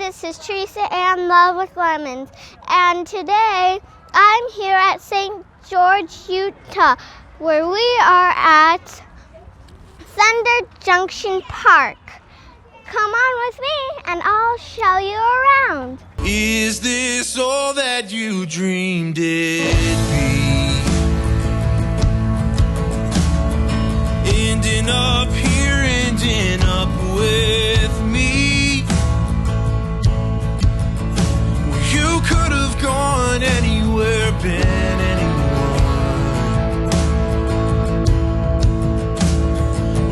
this is Teresa Ann Love with Lemons, and today I'm here at St. George, Utah, where we are at Junction Park. Come on with me and I'll show you around. Is this all that you dreamed it'd be? Ending up here, ending up with me. You could have gone anywhere, been anyone.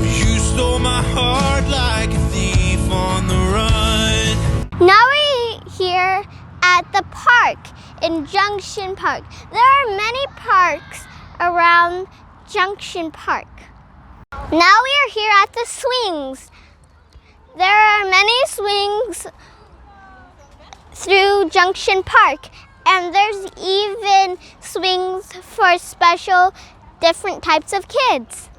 You stole my heart like a thief on the run. Now we're here at the park in Junction Park. There are many parks around Junction Park. Now we are here at the swings. There are many swings through Junction Park, and there's even swings for special different types of kids.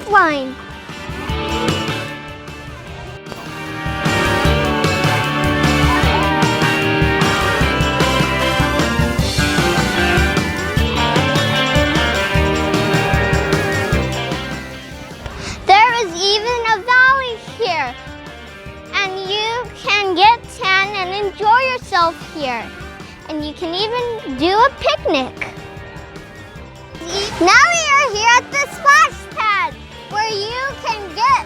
Line. There is even a valley here, and you can get tan and enjoy yourself here, and you can even do a picnic. Now we are here at the splash pad, where you can get